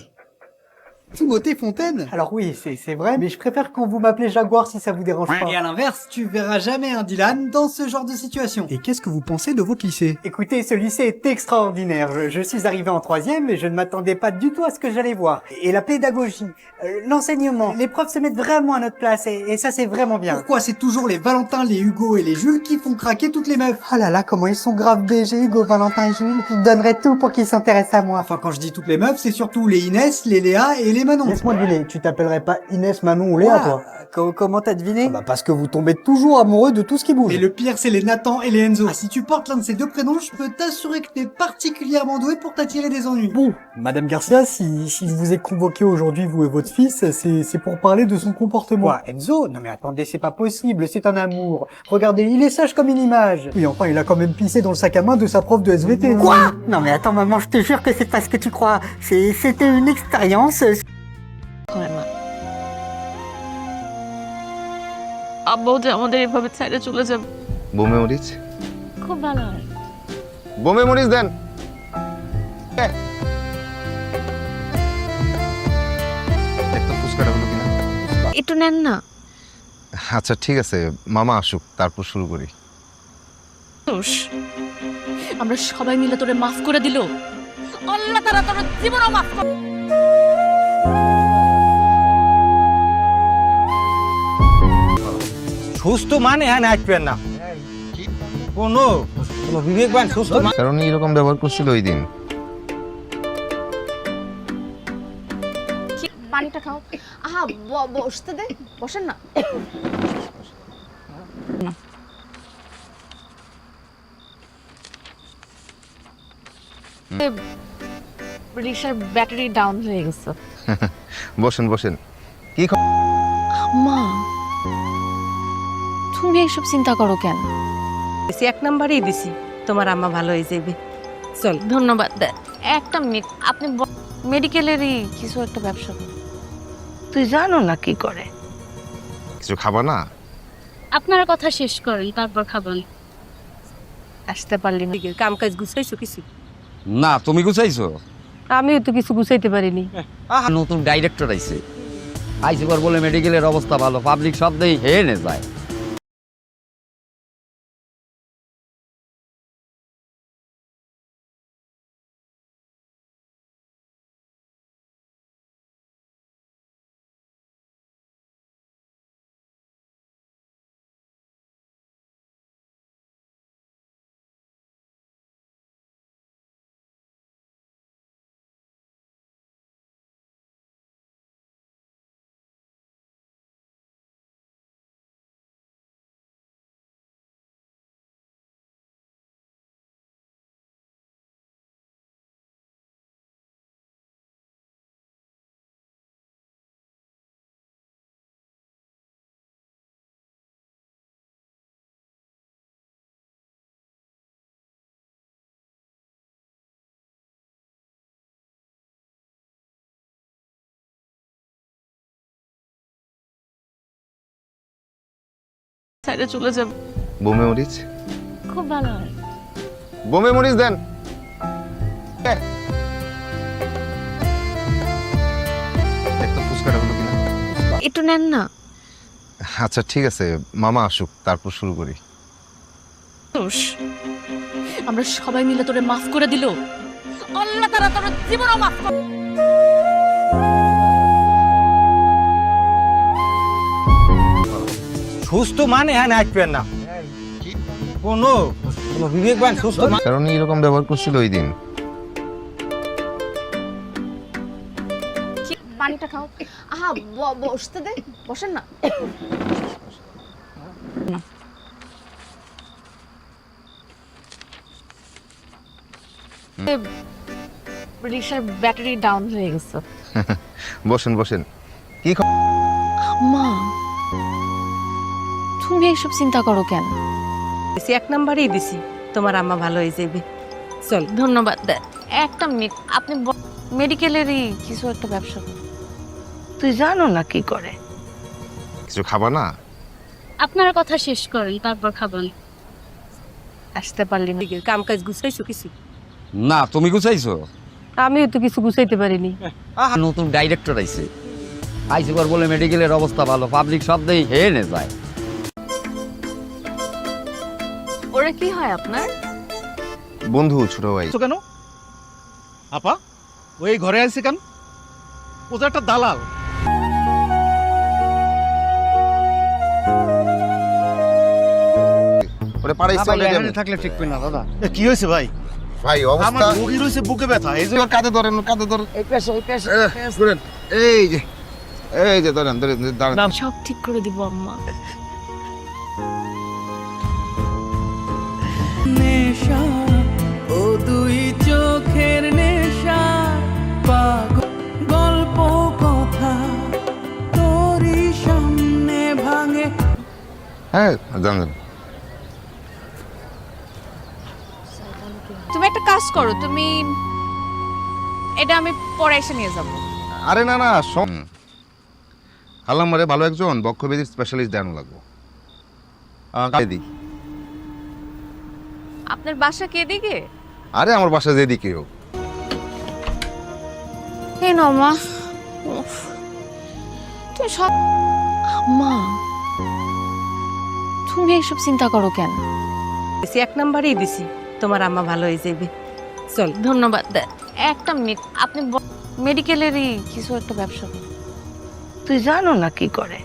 Timothée Fontaine? Alors oui, c'est vrai, mais je préfère quand vous m'appelez Jaguar si ça vous dérange pas. Et à l'inverse, tu verras jamais un Dylan dans ce genre de situation. Et qu'est-ce que vous pensez de votre lycée? Écoutez, ce lycée est extraordinaire. Je suis arrivé en 3e et je ne m'attendais pas du tout à ce que j'allais voir. Et la pédagogie, l'enseignement, les profs se mettent vraiment à notre place et ça c'est vraiment bien. Pourquoi c'est toujours les Valentin, les Hugo et les Jules qui font craquer toutes les meufs? Oh là là, comment ils sont grave BG, Hugo, Valentin et Jules. Je donnerais tout pour qu'ils s'intéressent à moi. Enfin, quand je dis toutes les meufs, c'est surtout les Inès, les Léa et les Manon. Laisse-moi deviner, tu t'appellerais pas Inès, Manon ou Léa, toi? Comment t'as deviné? Bah parce que vous tombez toujours amoureux de tout ce qui bouge. Et le pire, c'est les Nathan et les Enzo. Ah, si tu portes l'un de ces deux prénoms, je peux t'assurer que t'es particulièrement doué pour t'attirer des ennuis. Bon, Madame Garcia, si je vous ai convoqué aujourd'hui, vous et votre fils, c'est pour parler de son comportement. Quoi, Enzo? Non mais attendez, c'est pas possible, c'est un amour. Regardez, il est sage comme une image. Oui, enfin, il a quand même pissé dans le sac à main de sa prof de SVT. Quoi? Non mais attends maman, je te jure que c'est pas ce que tu crois. C'était une expérience. আব্বাও যে আমাদের এভাবে ছেড়ে চলে যাবে। বোমে মরিচ? খুব ভালো হয়। বোমে মরিচ দেন। একটা ফুচকাটা হলো কিনা? একটু নেন না। আচ্ছা ঠিক আছে, মামা আসুক তারপর শুরু করি। আমরা সবাই মিলে তোরে মাফ করে দিল। আল্লাহ তাআলা তোর জীবনও মাফ করে। সুস্থ মানে হ্যাঁ নাচবেন না কোনো বিবেকবান সুস্থ কারণ এরকম ব্যবহার করছিল ওই দিন। পানিটা খাও। আহা বসতে দে, বসেন না। রিক্সার ব্যাটারি ডাউন হয়ে গেছে। বসেন বসেন। কি মা তুমি এইসব চিন্তা করো কেন? এক নাম্বারই দিছি, তোমার আম্মা ভালো হয়ে যাবে। চল। ধন্যবাদ। একটা মিনিট, আপনি মেডিকেলেরই কিছু একটা ব্যবসা করেন? তুই জানো না কি করে? কিছু খাবা না? আপনার কথা শেষ করেন তারপর খাবেন। আসতে পারলি না? কাম কাজ গুছাইছো কিছু? না, তুমি গুছাইছো? আমিও তো কিছু গুছাইতে পারিনি। নতুন ডাইরেক্টর আইছে, আইসিবার বলে মেডিকেলের অবস্থা ভালো, পাবলিক সব দেই হেনে যায়। ছেড়ে চলে যাবে। বোমে মরিচ? খুব ভালো হয়। বোমে মরিচ দেন। একটা ফুচকাটা হলো কিনা? একটু নেন না। আচ্ছা ঠিক আছে, মামা আসুক তারপর শুরু করি। আমরা সবাই মিলে তোরে মাফ করে দিল। আল্লাহ তাআলা তোর জীবনও মাফ করে। সুস্থ মানে হ্যাঁ নাচবেন না কোনো বিবেকবান সুস্থ কারণ এরকম ব্যবহার করছিল ওই দিন। পানিটা খাও। আহা বসতে দে, বসেন না। রিক্সার ব্যাটারি ডাউন হয়ে গেছে। বসেন বসেন। কি মা তুমি এইসব চিন্তা করো কেন? এক নাম্বারই দিছি, তোমার আম্মা ভালো হয়ে যাবে। চল। ধন্যবাদ। একটা মিনিট, আপনি মেডিকেলেরই কিছু একটা ব্যবসা করেন? তুই জানো না কি করে? কিছু খাবা না? আপনার কথা শেষ করেন তারপর খাবেন। আসতে পারলি না? কাম কাজ গুছাইছো কিছু? না, তুমি গুছাইছো? আমিও তো কিছু গুছাইতে পারিনি। নতুন ডাইরেক্টর আইছে পর বলে মেডিকেলের অবস্থা ভালো, পাবলিক সব দেই হেনে যায়। ওরা কি হয় আপনার? বন্ধু, ছোট ভাই। কেন আপা ওই ঘরে আছে কেন? ও তো একটা দালাল। ওরে পাড়াইছে অলরেডি। থাকলে ঠিক না দাদা। কি হয়েছে ভাই? ভাই অবস্থা আমার রোগী রয়েছে বুকে ব্যথা, এই যে কাঁধে ধরেন, কাঁধে ধরেন। এই যে ধরেন নাম সব ঠিক করে দিব আম্মা। নেশা ও দুই চোখের নেশা, গল্প কথা তোরই সামনে ভাঙে। হ্যাঁ জানেন। তুমি একটা কাজ করো, তুমি এটা আমি পরে এসে নিয়ে যাব। আরে না না, আল্লাহরে ভালো একজন বক্ষব্যাধির স্পেশালিস্ট দেন লাগবো। আপনার বাসা কে দিকে? আরে আমার বাসা যেদিকে হোক। এই নাও মা। তুমি সব মা, তুমি এসব চিন্তা করো কেন? এক নাম্বারই দিছি, তোমার আম্মা ভালো হয়ে যাবে। চল। ধন্যবাদ। একটা মিনিট, আপনি মেডিকেলেরই কিছু একটা ব্যবসা করেন? তুই জানো না কি করে?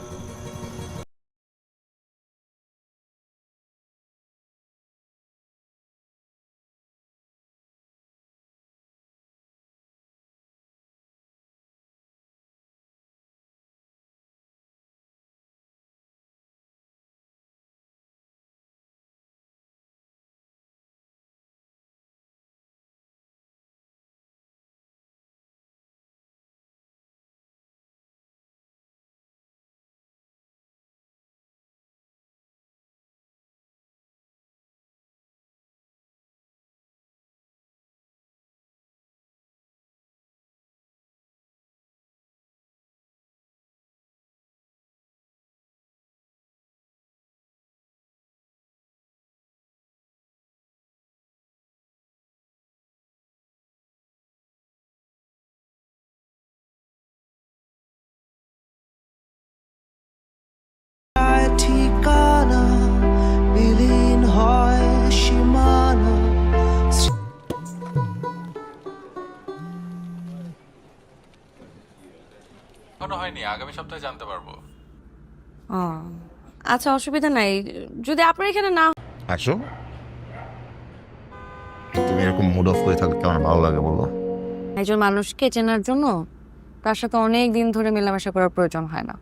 ঠিকানা বিলীন হয় সীমানা। এখনো হয়নি, আগামী সপ্তাহে জানতে পারবো। আচ্ছা, অসুবিধা নাই যদি আপনার এখানে না। আসো, তুমি এরকম মুড অফ করে থাকলে কেমন ভালো লাগে বলো? একজন মানুষকে চেনার জন্য তার সাথে অনেক দিন ধরে মেলামেশা করার প্রয়োজন হয় না।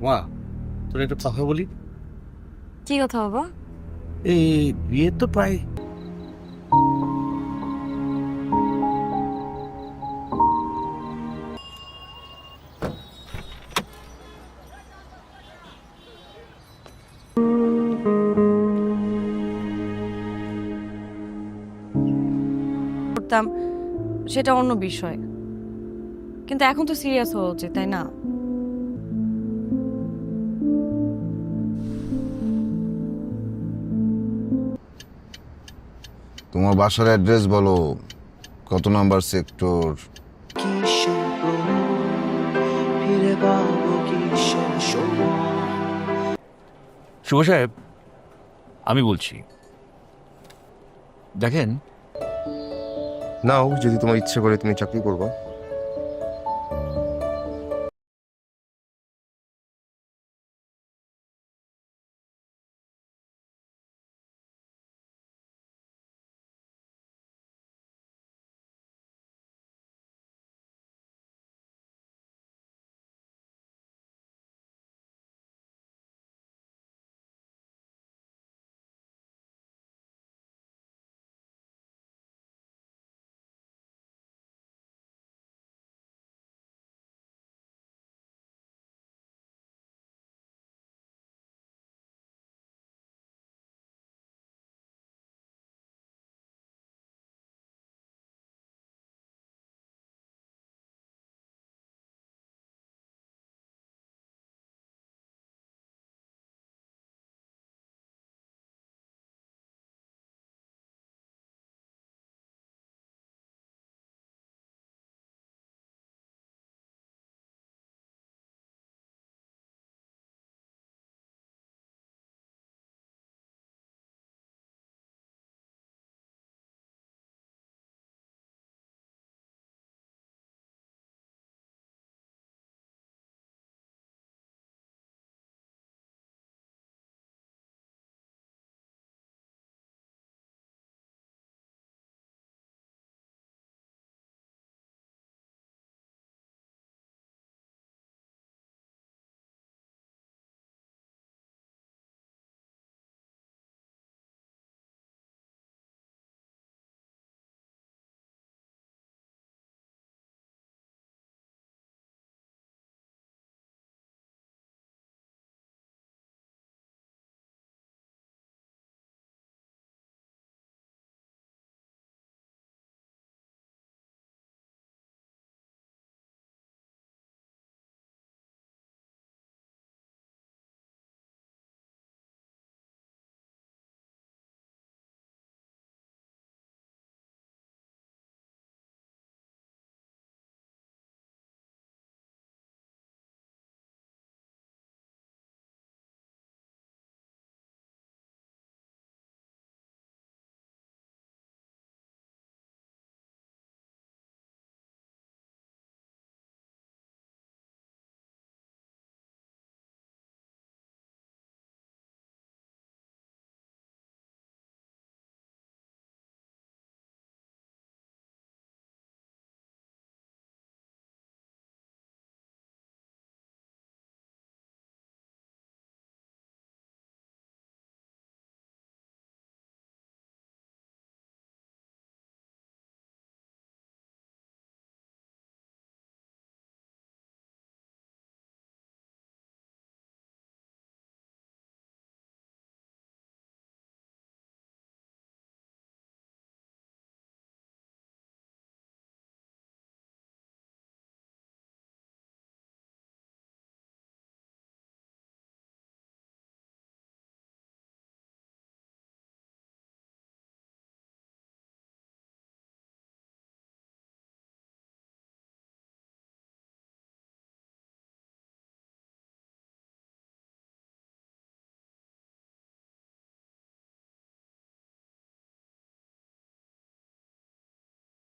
মা, তোর একটা কথা বলি। কি কথা বাবা? এই বিয়ে তো প্রায় করতাম, সেটা অন্য বিষয়, কিন্তু এখন তো সিরিয়াস হওয়া উচিত, তাই না? তোমার বাসার অ্যাড্রেস বলো, কত নাম্বার সেক্টর? শুভ সাহেব, আমি বলছি, দেখেন নাও, যদি তোমার ইচ্ছে করে তুমি চাকরি করবা।